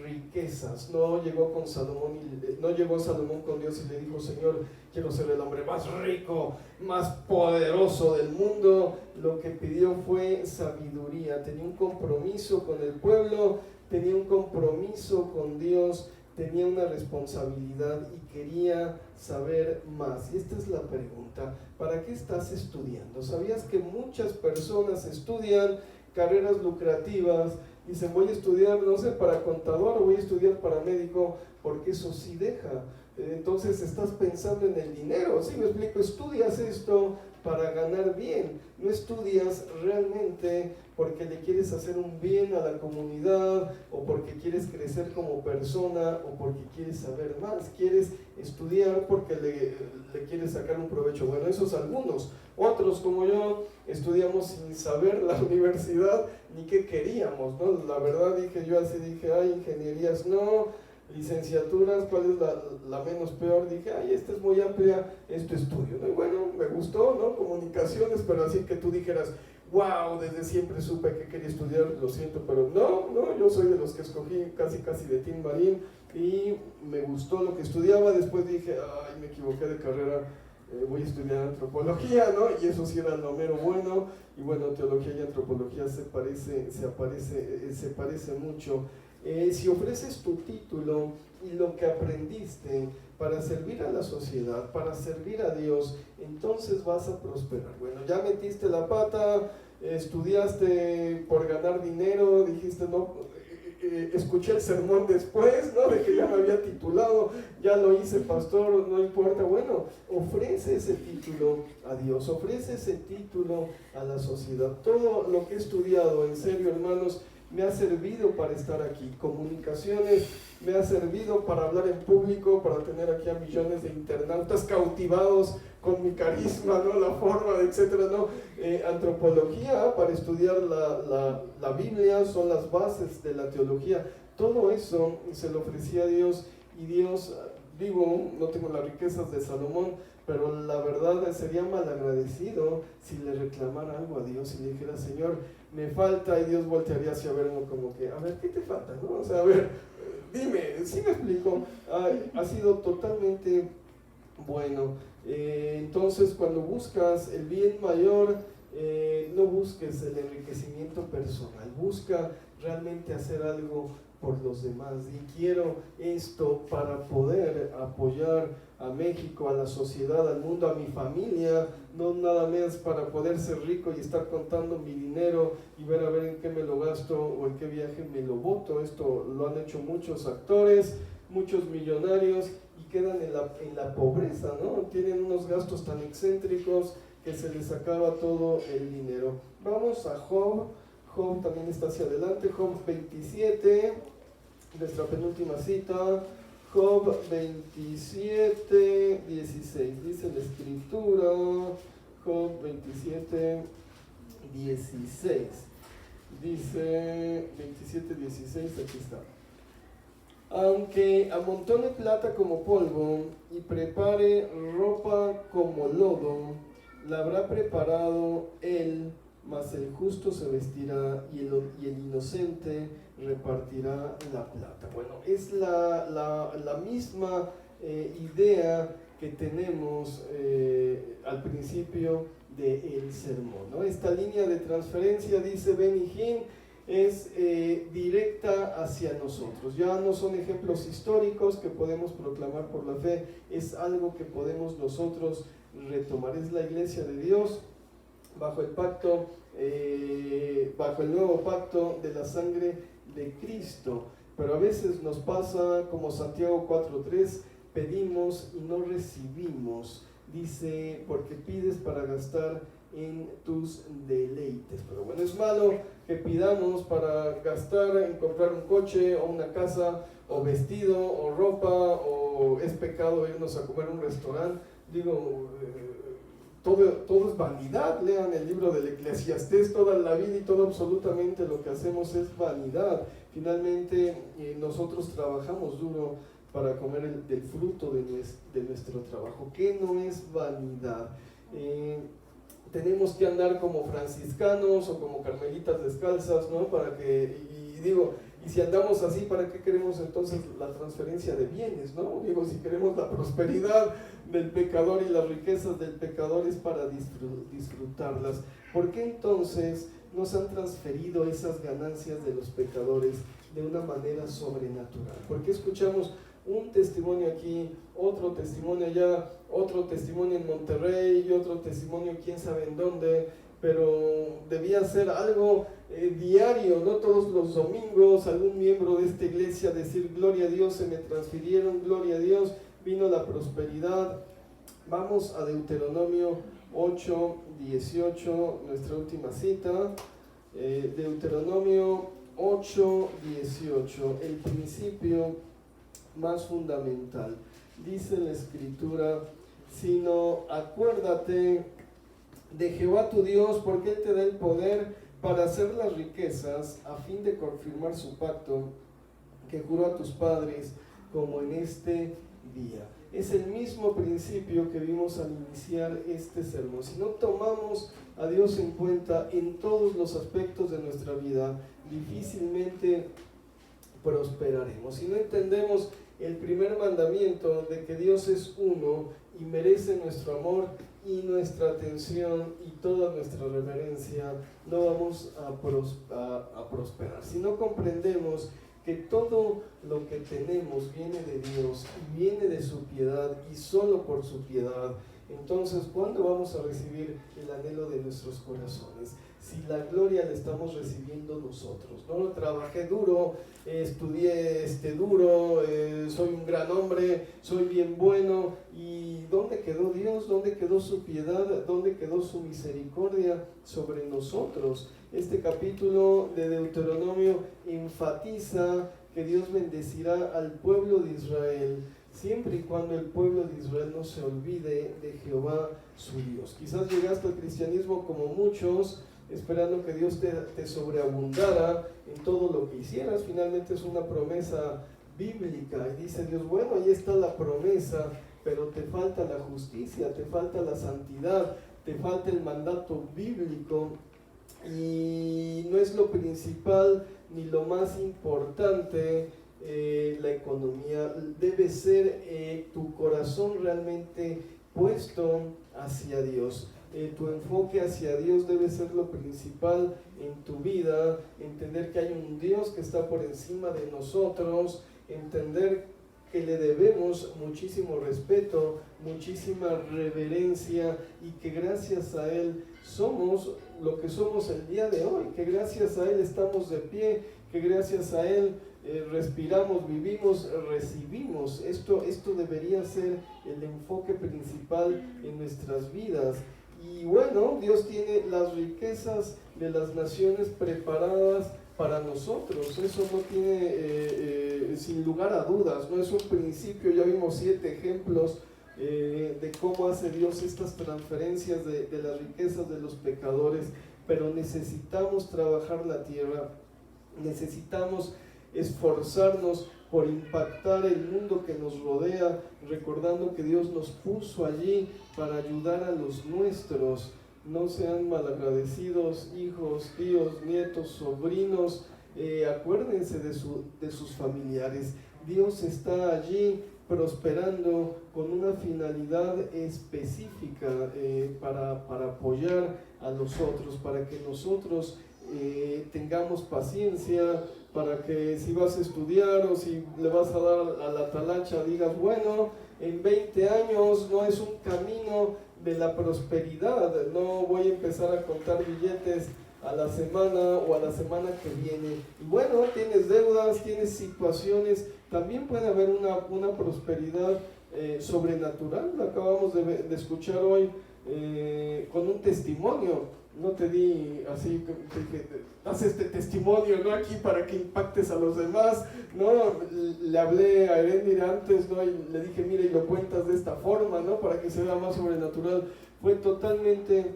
riquezas, no llegó Salomón con Dios y le dijo: Señor, quiero ser el hombre más rico, más poderoso del mundo. Lo que pidió fue sabiduría. Tenía un compromiso con el pueblo, tenía un compromiso con Dios, tenía una responsabilidad y quería saber más. Y esta es la pregunta: ¿para qué estás estudiando? ¿Sabías que muchas personas estudian carreras lucrativas? Dicen: voy a estudiar, no sé, para contador, o voy a estudiar para médico, porque eso sí deja. Entonces estás pensando en el dinero. ¿Sí me explico? Estudias esto para ganar bien, no estudias realmente porque le quieres hacer un bien a la comunidad, o porque quieres crecer como persona, o porque quieres saber más. Quieres estudiar porque le quieres sacar un provecho. Bueno, esos algunos. Otros, como yo, estudiamos sin saber la universidad ni qué queríamos, ¿no? La verdad, dije, ay, ingenierías no, licenciaturas, ¿cuál es la menos peor? Dije, ay, esta es muy amplia, esto estudio, ¿no? Y bueno, me gustó, ¿no? Comunicaciones, pero así que tú dijeras: wow, desde siempre supe que quería estudiar. Lo siento, pero no, yo soy de los que escogí casi de Tin Marín, y me gustó lo que estudiaba. Después dije: ay, me equivoqué de carrera, voy a estudiar antropología, ¿no? Y eso sí era lo mero bueno. Y bueno, teología y antropología se parece mucho. Si ofreces tu título y lo que aprendiste para servir a la sociedad, para servir a Dios, entonces vas a prosperar. Bueno, ya metiste la pata, estudiaste por ganar dinero, dijiste: no, escuché el sermón después, ¿no? De que ya me había titulado, ya lo hice pastor, no importa. Bueno, ofrece ese título a Dios, ofrece ese título a la sociedad. Todo lo que he estudiado, en serio, hermanos, me ha servido para estar aquí. Comunicaciones me ha servido para hablar en público, para tener aquí a millones de internautas cautivados con mi carisma, ¿no? La forma, etcétera, ¿no? Antropología, para estudiar la Biblia, son las bases de la teología. Todo eso se lo ofrecía a Dios, y Dios, digo, no tengo las riquezas de Salomón, pero la verdad sería malagradecido si le reclamara algo a Dios y le dijera: Señor, me falta, y Dios voltearía hacia verlo como que: a ver, ¿qué te falta? ¿No? O sea, a ver, dime, ¿sí me explico? Ha sido totalmente bueno. Entonces, cuando buscas el bien mayor, no busques el enriquecimiento personal, busca realmente hacer algo por los demás. Y quiero esto para poder apoyar a México, a la sociedad, al mundo, a mi familia, no nada más para poder ser rico y estar contando mi dinero y ver a ver en qué me lo gasto o en qué viaje me lo boto. Esto lo han hecho muchos actores, muchos millonarios, y quedan en la pobreza, ¿no? Tienen unos gastos tan excéntricos que se les acaba todo el dinero. Vamos a Job. Job también está hacia adelante. Job 27, nuestra penúltima cita. Job 27, 16, dice la escritura. Job 27, 16, dice 27, 16, aquí está: aunque amontone plata como polvo y prepare ropa como lodo, la habrá preparado él, mas el justo se vestirá y el inocente repartirá la plata. Bueno, es la misma idea que tenemos al principio del sermón, ¿no? Esta línea de transferencia, dice Benny Hinn, es directa hacia nosotros. Ya no son ejemplos históricos que podemos proclamar por la fe, es algo que podemos nosotros retomar. Es la iglesia de Dios bajo el pacto, bajo el nuevo pacto de la sangre de Cristo. Pero a veces nos pasa como Santiago 4:3, pedimos y no recibimos. Dice: porque pides para gastar en tus deleites. Pero bueno, es malo que pidamos para gastar en comprar un coche o una casa o vestido o ropa, o es pecado irnos a comer a un restaurante. Digo, todo es vanidad. Lean el libro del Eclesiastés, toda la vida y todo absolutamente lo que hacemos es vanidad. Finalmente nosotros trabajamos duro para comer del fruto de nuestro trabajo. ¿Qué no es vanidad? Tenemos que andar como franciscanos o como carmelitas descalzas, ¿no? Y si andamos así, ¿para qué queremos entonces la transferencia de bienes, ¿no? Digo, si queremos la prosperidad del pecador y las riquezas del pecador es para disfrutarlas. ¿Por qué entonces nos han transferido esas ganancias de los pecadores de una manera sobrenatural? ¿Por qué escuchamos un testimonio aquí, otro testimonio allá, otro testimonio en Monterrey y otro testimonio quién sabe en dónde? Pero debía ser algo diario, no todos los domingos, algún miembro de esta iglesia decir: gloria a Dios, se me transfirieron, gloria a Dios, vino la prosperidad. Vamos a Deuteronomio 8:18, nuestra última cita. Deuteronomio 8:18, el principio más fundamental. Dice la Escritura: sino acuérdate de Jehová tu Dios, porque Él te da el poder para hacer las riquezas, a fin de confirmar su pacto que juró a tus padres, como en este día. Es el mismo principio que vimos al iniciar este sermón. Si no tomamos a Dios en cuenta en todos los aspectos de nuestra vida, difícilmente prosperaremos. Si no entendemos el primer mandamiento de que Dios es uno y merece nuestro amor y nuestra atención y toda nuestra reverencia, no vamos a prosperar. Si no comprendemos que todo lo que tenemos viene de Dios y viene de su piedad y solo por su piedad, entonces ¿cuándo vamos a recibir el anhelo de nuestros corazones? Si la gloria la estamos recibiendo nosotros. No trabajé duro, estudié duro, soy un gran hombre, soy bien bueno. ¿Y dónde quedó Dios? ¿Dónde quedó su piedad? ¿Dónde quedó su misericordia sobre nosotros? Este capítulo de Deuteronomio enfatiza que Dios bendecirá al pueblo de Israel siempre y cuando el pueblo de Israel no se olvide de Jehová su Dios. Quizás llegaste al cristianismo como muchos, esperando que Dios te sobreabundara en todo lo que hicieras. Finalmente es una promesa bíblica y dice Dios: bueno, ahí está la promesa, pero te falta la justicia, te falta la santidad, te falta el mandato bíblico, y no es lo principal ni lo más importante. La economía debe ser tu corazón realmente puesto hacia Dios. Tu enfoque hacia Dios debe ser lo principal en tu vida. Entender que hay un Dios que está por encima de nosotros, entender que le debemos muchísimo respeto, muchísima reverencia, y que gracias a Él somos lo que somos el día de hoy, que gracias a Él estamos de pie, que gracias a Él respiramos, vivimos, recibimos. Esto debería ser el enfoque principal en nuestras vidas. Y bueno, Dios tiene las riquezas de las naciones preparadas para nosotros. Eso no tiene, sin lugar a dudas, no es un principio. Ya vimos 7 ejemplos de cómo hace Dios estas transferencias de las riquezas de los pecadores, pero necesitamos trabajar la tierra, necesitamos esforzarnos por impactar el mundo que nos rodea, recordando que Dios nos puso allí para ayudar a los nuestros. No sean malagradecidos, hijos, tíos, nietos, sobrinos. Acuérdense de sus familiares. Dios está allí prosperando con una finalidad específica, para apoyar a los otros, para que nosotros tengamos paciencia, para que si vas a estudiar o si le vas a dar a la talacha, digas: bueno, en 20 años no es un camino de la prosperidad, no voy a empezar a contar billetes a la semana o a la semana que viene. Y bueno, tienes deudas, tienes situaciones, también puede haber una prosperidad sobrenatural. Lo acabamos de escuchar hoy con un testimonio no te di así, que haz este testimonio, ¿no? Aquí para que impactes a los demás, ¿no? Le hablé a Erendir antes, ¿no? Y le dije, mira, y lo cuentas de esta forma, ¿no? Para que se vea más sobrenatural. Fue totalmente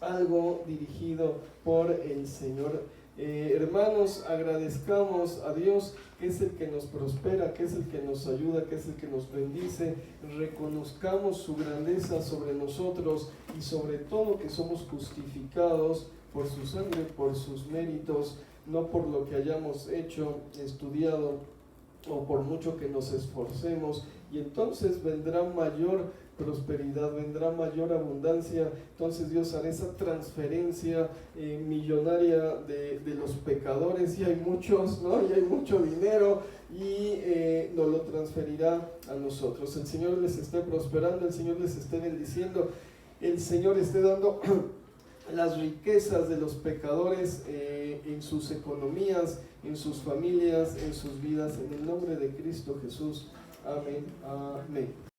algo dirigido por el Señor. Hermanos, agradezcamos a Dios, que es el que nos prospera, que es el que nos ayuda, que es el que nos bendice. Reconozcamos su grandeza sobre nosotros y sobre todo que somos justificados por su sangre, por sus méritos, no por lo que hayamos hecho, estudiado o por mucho que nos esforcemos. Y entonces vendrá mayor prosperidad, vendrá mayor abundancia. Entonces Dios hará esa transferencia millonaria de los pecadores, y hay muchos, ¿no? Y hay mucho dinero, y nos lo transferirá a nosotros. El Señor les esté prosperando, el Señor les esté bendiciendo, el Señor esté dando las riquezas de los pecadores en sus economías, en sus familias, en sus vidas, en el nombre de Cristo Jesús. Amén. Amén.